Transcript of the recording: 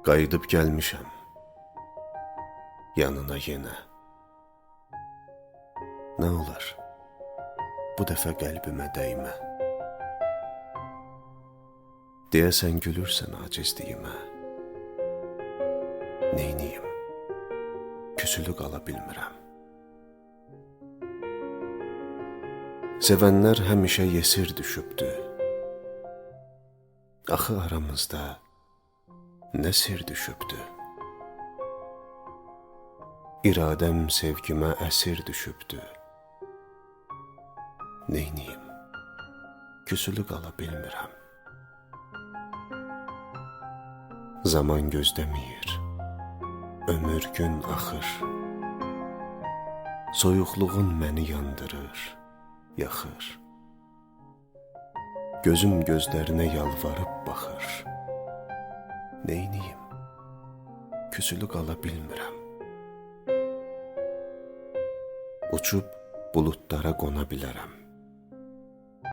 Qayıdıb gəlmişəm yanına yenə. Nə olar, bu dəfə qəlbimə dəymə. Deyəsən gülürsən acizliyimə. Neyniyim, küsülü qala bilmirəm. Sevənlər həmişə yesir düşübdü. Axı aramızda nə sir düşübdü. İradəm sevgimə əsir düşübdü. Neyniyim, küsülü qala bilmirəm. Zaman gözləmir, ömür gün axır. Soyuqluğun məni yandırır, yaxır. Gözüm gözlərinə yalvarıb baxır. Neyniyim, küsülü qala bilmirəm. Uçub buludlara qona bilərəm.